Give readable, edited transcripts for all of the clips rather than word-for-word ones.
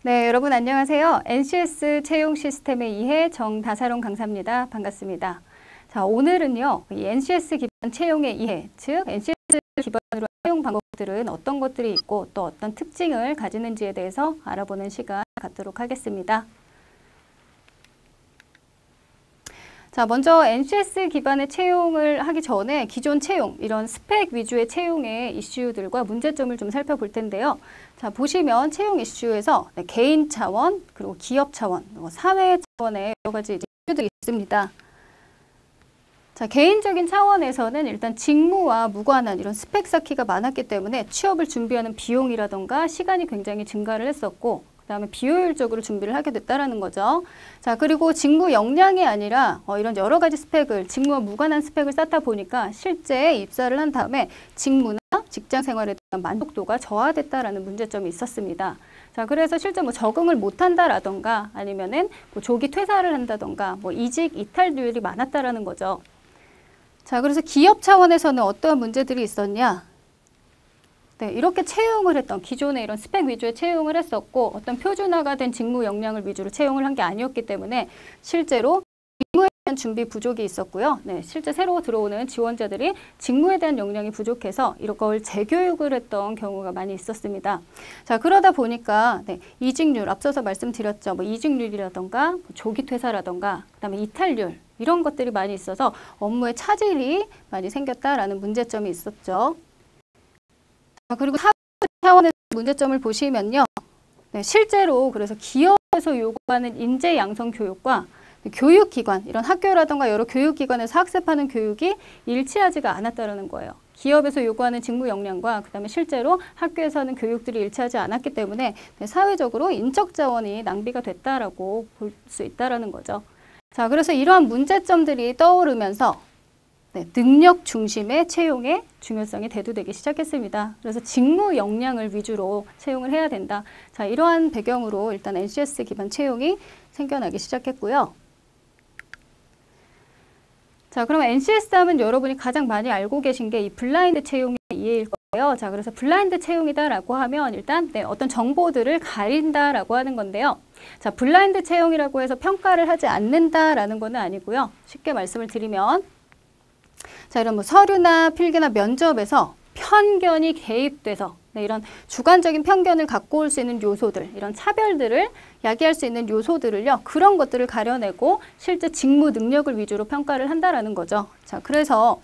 네, 여러분 안녕하세요. NCS 채용 시스템의 이해 정다사롱 강사입니다. 반갑습니다. 자, 오늘은요, 이 NCS 기반 채용의 이해, 즉 NCS 기반으로 채용 방법들은 어떤 것들이 있고 또 어떤 특징을 가지는지에 대해서 알아보는 시간 갖도록 하겠습니다. 자, 먼저 NCS 기반의 채용을 하기 전에 기존 채용, 이런 스펙 위주의 채용의 이슈들과 문제점을 좀 살펴볼 텐데요. 자, 보시면 채용 이슈에서 개인 차원, 그리고 기업 차원, 사회 차원의 여러 가지 이슈들이 있습니다. 자, 개인적인 차원에서는 일단 직무와 무관한 이런 스펙 쌓기가 많았기 때문에 취업을 준비하는 비용이라던가 시간이 굉장히 증가를 했었고, 그 다음에 비효율적으로 준비를 하게 됐다라는 거죠. 자, 그리고 직무 역량이 아니라 이런 여러 가지 스펙을, 직무와 무관한 스펙을 쌓다 보니까 실제 입사를 한 다음에 직무나 직장 생활에 대한 만족도가 저하됐다라는 문제점이 있었습니다. 자, 그래서 실제 적응을 못한다라던가 아니면은 조기 퇴사를 한다던가 이직 이탈률이 많았다라는 거죠. 자, 그래서 기업 차원에서는 어떠한 문제들이 있었냐? 네, 이렇게 채용을 했던 기존의 이런 스펙 위주의 채용을 했었고 어떤 표준화가 된 직무 역량을 위주로 채용을 한 게 아니었기 때문에 실제로 직무에 대한 준비 부족이 있었고요. 네, 실제 새로 들어오는 지원자들이 직무에 대한 역량이 부족해서 이걸 재교육을 했던 경우가 많이 있었습니다. 자, 그러다 보니까 이직률, 앞서서 말씀드렸죠. 이직률이라던가 조기 퇴사라던가 그다음에 이탈률 이런 것들이 많이 있어서 업무에 차질이 많이 생겼다라는 문제점이 있었죠. 그리고 사회 차원에서 문제점을 보시면요. 네, 실제로 그래서 기업에서 요구하는 인재 양성 교육과 교육기관, 이런 학교라던가 여러 교육기관에서 학습하는 교육이 일치하지가 않았다는 거예요. 기업에서 요구하는 직무 역량과 그다음에 실제로 학교에서 하는 교육들이 일치하지 않았기 때문에 사회적으로 인적 자원이 낭비가 됐다라고 볼 수 있다라는 거죠. 자, 그래서 이러한 문제점들이 떠오르면서 능력 중심의 채용의 중요성이 대두되기 시작했습니다. 그래서 직무 역량을 위주로 채용을 해야 된다. 자, 이러한 배경으로 일단 NCS 기반 채용이 생겨나기 시작했고요. 자, 그러면 NCS 하면 여러분이 가장 많이 알고 계신 게 이 블라인드 채용의 이해일 거예요. 자, 그래서 블라인드 채용이다라고 하면 일단 어떤 정보들을 가린다라고 하는 건데요. 자, 블라인드 채용이라고 해서 평가를 하지 않는다라는 거는 아니고요. 쉽게 말씀을 드리면 자, 이런 서류나 필기나 면접에서 편견이 개입돼서 이런 주관적인 편견을 갖고 올 수 있는 요소들, 이런 차별들을 야기할 수 있는 요소들을요, 그런 것들을 가려내고 실제 직무 능력을 위주로 평가를 한다라는 거죠. 자, 그래서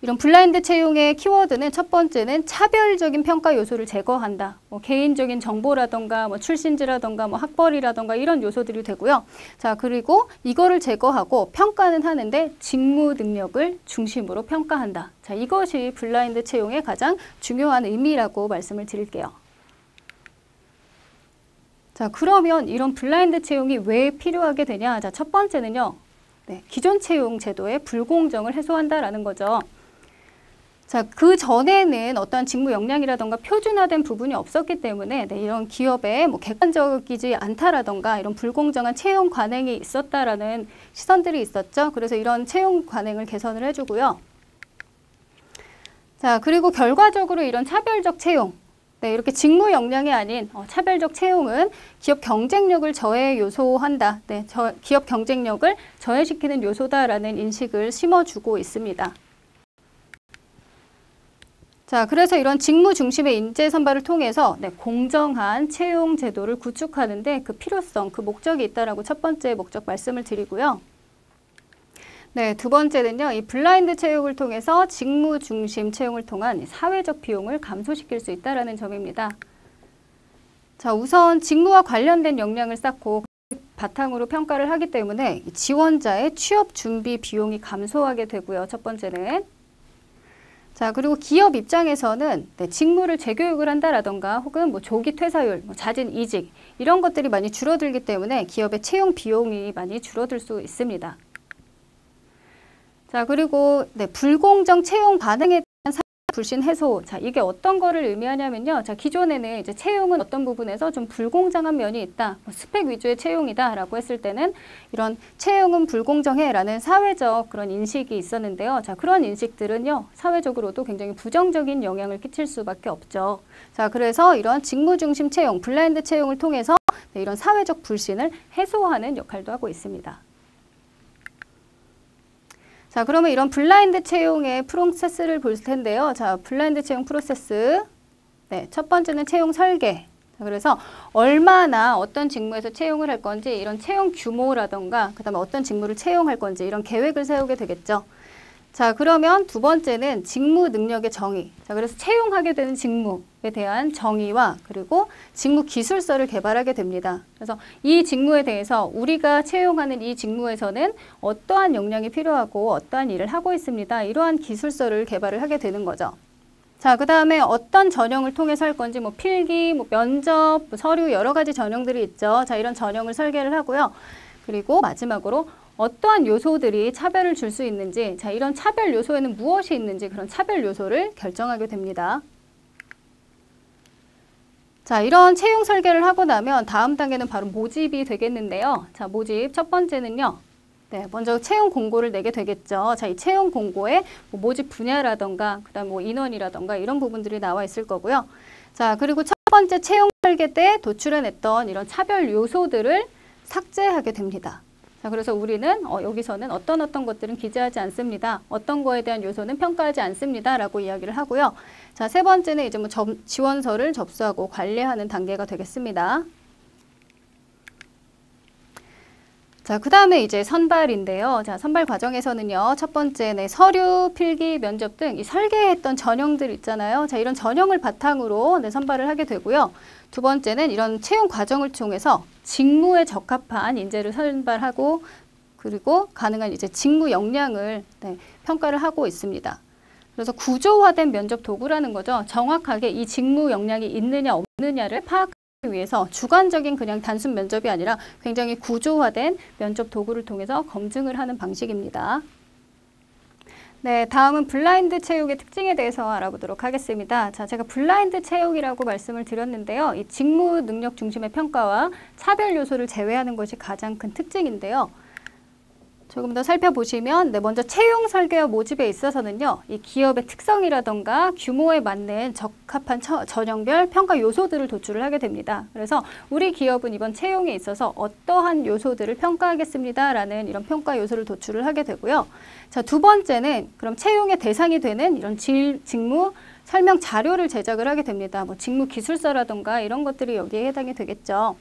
이런 블라인드 채용의 키워드는 첫 번째는 차별적인 평가 요소를 제거한다. 개인적인 정보라던가 출신지라던가 학벌이라던가 이런 요소들이 되고요. 자, 그리고 이거를 제거하고 평가는 하는데 직무 능력을 중심으로 평가한다. 자, 이것이 블라인드 채용의 가장 중요한 의미라고 말씀을 드릴게요. 자, 그러면 이런 블라인드 채용이 왜 필요하게 되냐? 자, 첫 번째는요. 기존 채용 제도의 불공정을 해소한다라는 거죠. 자, 그 전에는 어떤 직무 역량이라던가 표준화된 부분이 없었기 때문에 이런 기업에 객관적이지 않다라던가 이런 불공정한 채용 관행이 있었다라는 시선들이 있었죠. 그래서 이런 채용 관행을 개선을 해주고요. 자, 그리고 결과적으로 이런 차별적 채용, 이렇게 직무 역량이 아닌 차별적 채용은 기업 경쟁력을 저해 요소한다. 기업 경쟁력을 저해시키는 요소다라는 인식을 심어주고 있습니다. 자, 그래서 이런 직무 중심의 인재 선발을 통해서 공정한 채용 제도를 구축하는데 그 필요성, 그 목적이 있다라고 첫 번째 목적 말씀을 드리고요. 두 번째는요, 이 블라인드 채용을 통해서 직무 중심 채용을 통한 사회적 비용을 감소시킬 수 있다라는 점입니다. 자, 우선 직무와 관련된 역량을 쌓고 바탕으로 평가를 하기 때문에 지원자의 취업 준비 비용이 감소하게 되고요. 첫 번째는. 자, 그리고 기업 입장에서는 직무를 재교육을 한다라던가 혹은 조기 퇴사율, 잦은 이직 이런 것들이 많이 줄어들기 때문에 기업의 채용 비용이 많이 줄어들 수 있습니다. 자, 그리고 불공정 채용 반응에 대한 불신 해소. 자, 이게 어떤 거를 의미하냐면요. 자, 기존에는 이제 채용은 어떤 부분에서 좀 불공정한 면이 있다. 스펙 위주의 채용이다라고 했을 때는 이런 채용은 불공정해라는 사회적 그런 인식이 있었는데요. 자, 그런 인식들은요. 사회적으로도 굉장히 부정적인 영향을 끼칠 수밖에 없죠. 자, 그래서 이런 직무 중심 채용, 블라인드 채용을 통해서 이런 사회적 불신을 해소하는 역할도 하고 있습니다. 자, 그러면 이런 블라인드 채용의 프로세스를 볼 텐데요. 자, 블라인드 채용 프로세스. 네, 첫 번째는 채용 설계. 자, 그래서 얼마나 어떤 직무에서 채용을 할 건지 이런 채용 규모라던가 그다음에 어떤 직무를 채용할 건지 이런 계획을 세우게 되겠죠. 자, 그러면 두 번째는 직무 능력의 정의. 자, 그래서 채용하게 되는 직무에 대한 정의와 그리고 직무 기술서를 개발하게 됩니다. 그래서 이 직무에 대해서 우리가 채용하는 이 직무에서는 어떠한 역량이 필요하고 어떠한 일을 하고 있습니다. 이러한 기술서를 개발을 하게 되는 거죠. 자, 그 다음에 어떤 전형을 통해서 할 건지 뭐 필기, 뭐 면접, 뭐 서류 여러 가지 전형들이 있죠. 자, 이런 전형을 설계를 하고요. 그리고 마지막으로 어떠한 요소들이 차별을 줄 수 있는지, 자, 이런 차별 요소에는 무엇이 있는지 그런 차별 요소를 결정하게 됩니다. 자, 이런 채용 설계를 하고 나면 다음 단계는 바로 모집이 되겠는데요. 자, 모집 첫 번째는요. 네, 먼저 채용 공고를 내게 되겠죠. 자, 이 채용 공고에 뭐 모집 분야라던가 그다음 뭐 인원이라던가 이런 부분들이 나와 있을 거고요. 자, 그리고 첫 번째 채용 설계 때 도출해냈던 이런 차별 요소들을 삭제하게 됩니다. 자, 그래서 우리는 여기서는 어떤 것들은 기재하지 않습니다. 어떤 거에 대한 요소는 평가하지 않습니다. 라고 이야기를 하고요. 자, 세 번째는 이제 뭐 지원서를 접수하고 관리하는 단계가 되겠습니다. 자, 그 다음에 이제 선발인데요. 자, 선발 과정에서는요. 첫 번째, 네, 서류, 필기, 면접 등 이 설계했던 전형들 있잖아요. 자, 이런 전형을 바탕으로 네, 선발을 하게 되고요. 두 번째는 이런 채용 과정을 통해서 직무에 적합한 인재를 선발하고 그리고 가능한 이제 직무 역량을 네, 평가를 하고 있습니다. 그래서 구조화된 면접 도구라는 거죠. 정확하게 이 직무 역량이 있느냐 없느냐를 파악하기 위해서 주관적인 그냥 단순 면접이 아니라 굉장히 구조화된 면접 도구를 통해서 검증을 하는 방식입니다. 네, 다음은 블라인드 채용의 특징에 대해서 알아보도록 하겠습니다. 자, 제가 블라인드 채용이라고 말씀을 드렸는데요. 이 직무 능력 중심의 평가와 차별 요소를 제외하는 것이 가장 큰 특징인데요. 조금 더 살펴보시면 네, 먼저 채용 설계와 모집에 있어서는요. 이 기업의 특성이라던가 규모에 맞는 적합한 전형별 평가 요소들을 도출을 하게 됩니다. 그래서 우리 기업은 이번 채용에 있어서 어떠한 요소들을 평가하겠습니다. 라는 이런 평가 요소를 도출을 하게 되고요. 자, 두 번째는 그럼 채용의 대상이 되는 이런 직무 설명 자료를 제작을 하게 됩니다. 뭐 직무 기술서라던가 이런 것들이 여기에 해당이 되겠죠.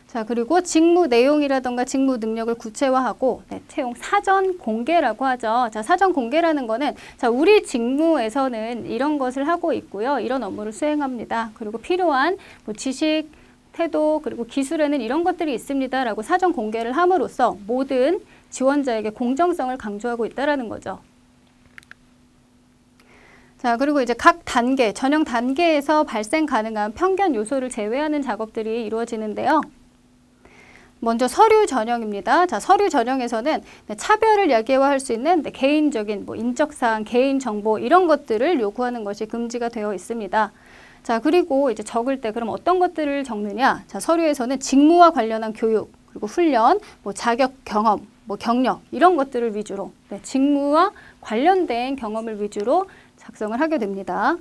자, 그리고 직무 내용이라던가 직무 능력을 구체화하고 네, 채용 사전 공개라고 하죠. 자, 사전 공개라는 거는 자, 우리 직무에서는 이런 것을 하고 있고요. 이런 업무를 수행합니다. 그리고 필요한 뭐 지식, 태도, 그리고 기술에는 이런 것들이 있습니다. 라고 사전 공개를 함으로써 모든 지원자에게 공정성을 강조하고 있다는 거죠. 자, 그리고 이제 각 단계, 전형 단계에서 발생 가능한 편견 요소를 제외하는 작업들이 이루어지는데요. 먼저 서류 전형입니다. 자, 서류 전형에서는 네, 차별을 야기화할 수 있는 네, 개인적인 뭐 인적사항, 개인정보 이런 것들을 요구하는 것이 금지가 되어 있습니다. 자, 그리고 이제 적을 때 그럼 어떤 것들을 적느냐? 자, 서류에서는 직무와 관련한 교육, 그리고 훈련, 뭐 자격, 경험, 뭐 경력 이런 것들을 위주로 네, 직무와 관련된 경험을 위주로 작성을 하게 됩니다.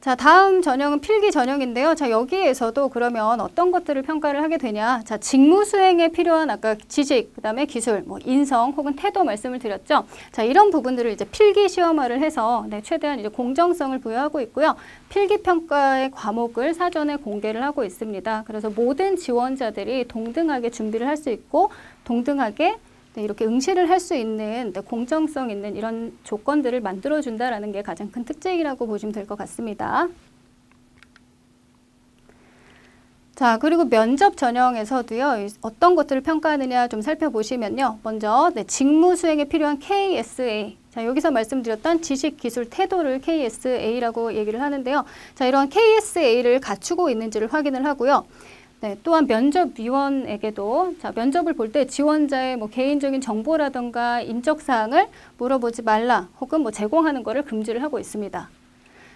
자, 다음 전형은 필기 전형인데요. 자, 여기에서도 그러면 어떤 것들을 평가를 하게 되냐. 자, 직무 수행에 필요한 아까 지식, 그 다음에 기술, 뭐 인성 혹은 태도 말씀을 드렸죠. 자, 이런 부분들을 이제 필기 시험화를 해서 네, 최대한 이제 공정성을 부여하고 있고요. 필기 평가의 과목을 사전에 공개를 하고 있습니다. 그래서 모든 지원자들이 동등하게 준비를 할 수 있고 동등하게 네, 이렇게 응시를 할 수 있는 네, 공정성 있는 이런 조건들을 만들어준다는 게 가장 큰 특징이라고 보시면 될 것 같습니다. 자, 그리고 면접 전형에서도요. 어떤 것들을 평가하느냐 좀 살펴보시면요. 먼저 네, 직무 수행에 필요한 KSA. 자, 여기서 말씀드렸던 지식, 기술, 태도를 KSA라고 얘기를 하는데요. 자, 이런 KSA를 갖추고 있는지를 확인을 하고요. 네, 또한 면접위원에게도 자, 면접을 볼 때 지원자의 뭐 개인적인 정보라던가 인적 사항을 물어보지 말라 혹은 뭐 제공하는 것을 금지를 하고 있습니다.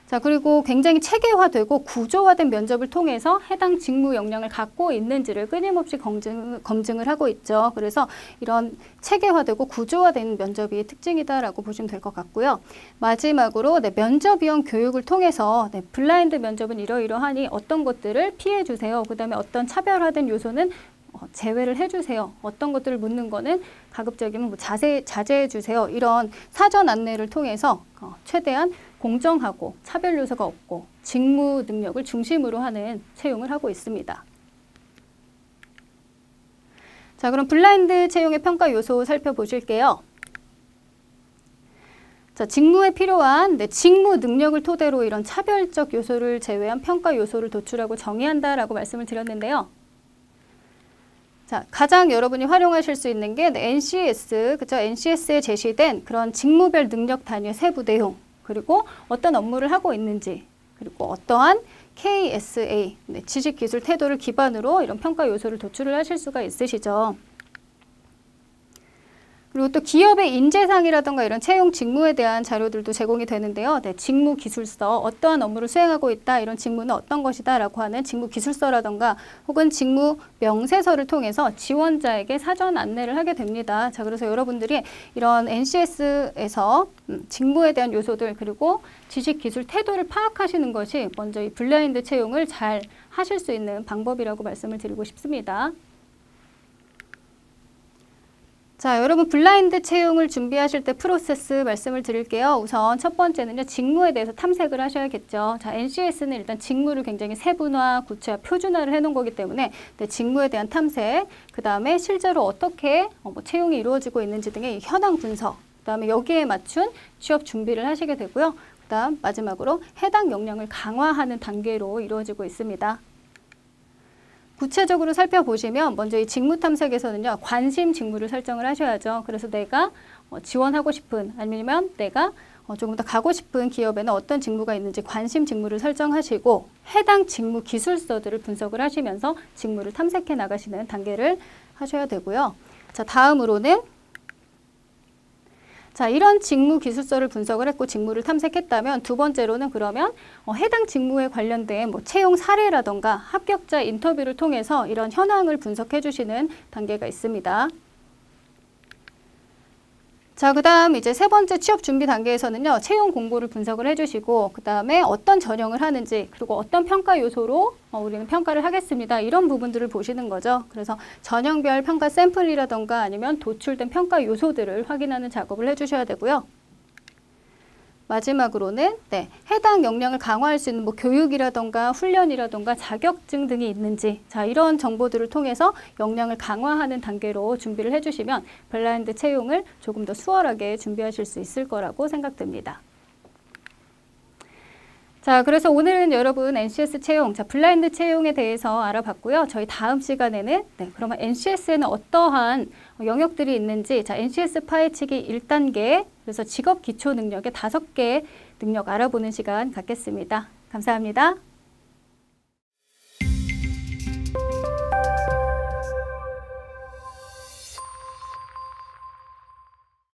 자, 자, 그리고 굉장히 체계화되고 구조화된 면접을 통해서 해당 직무 역량을 갖고 있는지를 끊임없이 검증을 하고 있죠. 그래서 이런 체계화되고 구조화된 면접이 특징이다라고 보시면 될 것 같고요. 마지막으로 면접위원 교육을 통해서 블라인드 면접은 이러이러하니 어떤 것들을 피해 주세요. 그 다음에 어떤 차별화된 요소는 제외를 해주세요. 어떤 것들을 묻는 거는 가급적이면 뭐 자제해 주세요. 이런 사전 안내를 통해서 최대한 공정하고 차별 요소가 없고 직무 능력을 중심으로 하는 채용을 하고 있습니다. 자, 그럼 블라인드 채용의 평가 요소 살펴보실게요. 자, 직무에 필요한 직무 능력을 토대로 이런 차별적 요소를 제외한 평가 요소를 도출하고 정의한다라고 말씀을 드렸는데요. 자, 가장 여러분이 활용하실 수 있는 게 NCS, 그죠? NCS에 제시된 그런 직무별 능력 단위의 세부 내용, 그리고 어떤 업무를 하고 있는지, 그리고 어떠한 KSA, 지식, 기술, 태도를 기반으로 이런 평가 요소를 도출을 하실 수가 있으시죠. 그리고 또 기업의 인재상이라든가 이런 채용 직무에 대한 자료들도 제공이 되는데요. 직무 기술서, 어떠한 업무를 수행하고 있다, 이런 직무는 어떤 것이다 라고 하는 직무 기술서라든가 혹은 직무 명세서를 통해서 지원자에게 사전 안내를 하게 됩니다. 자, 그래서 여러분들이 이런 NCS에서 직무에 대한 요소들 그리고 지식, 기술, 태도를 파악하시는 것이 먼저 이 블라인드 채용을 잘 하실 수 있는 방법이라고 말씀을 드리고 싶습니다. 자, 여러분 블라인드 채용을 준비하실 때 프로세스 말씀을 드릴게요. 우선 첫 번째는요, 직무에 대해서 탐색을 하셔야겠죠. 자, NCS는 일단 직무를 굉장히 세분화, 구체화, 표준화를 해놓은 거기 때문에 직무에 대한 탐색, 그 다음에 실제로 어떻게 채용이 이루어지고 있는지 등의 현황 분석, 그 다음에 여기에 맞춘 취업 준비를 하시게 되고요. 그 다음 마지막으로 해당 역량을 강화하는 단계로 이루어지고 있습니다. 구체적으로 살펴보시면 먼저 이 직무 탐색에서는요, 관심 직무를 설정을 하셔야죠. 그래서 내가 지원하고 싶은 아니면 내가 조금 더 가고 싶은 기업에는 어떤 직무가 있는지 관심 직무를 설정하시고 해당 직무 기술서들을 분석을 하시면서 직무를 탐색해 나가시는 단계를 하셔야 되고요. 자, 다음으로는 자, 이런 직무 기술서를 분석을 했고 직무를 탐색했다면 두 번째로는 그러면 해당 직무에 관련된 채용 사례라던가 합격자 인터뷰를 통해서 이런 현황을 분석해 주시는 단계가 있습니다. 자, 그 다음 이제 세 번째 취업 준비 단계에서는요, 채용 공고를 분석을 해주시고, 그 다음에 어떤 전형을 하는지, 그리고 어떤 평가 요소로 우리는 평가를 하겠습니다. 이런 부분들을 보시는 거죠. 그래서 전형별 평가 샘플이라던가 아니면 도출된 평가 요소들을 확인하는 작업을 해주셔야 되고요. 마지막으로는 해당 역량을 강화할 수 있는 교육이라던가 훈련이라던가 자격증 등이 있는지, 자, 이런 정보들을 통해서 역량을 강화하는 단계로 준비를 해주시면 블라인드 채용을 조금 더 수월하게 준비하실 수 있을 거라고 생각됩니다. 자, 그래서 오늘은 여러분 NCS 채용, 자, 블라인드 채용에 대해서 알아봤고요. 저희 다음 시간에는 그러면 NCS에는 어떠한 영역들이 있는지, 자, NCS 파헤치기 1단계, 그래서 직업 기초 능력의 5개 능력 알아보는 시간 갖겠습니다. 감사합니다.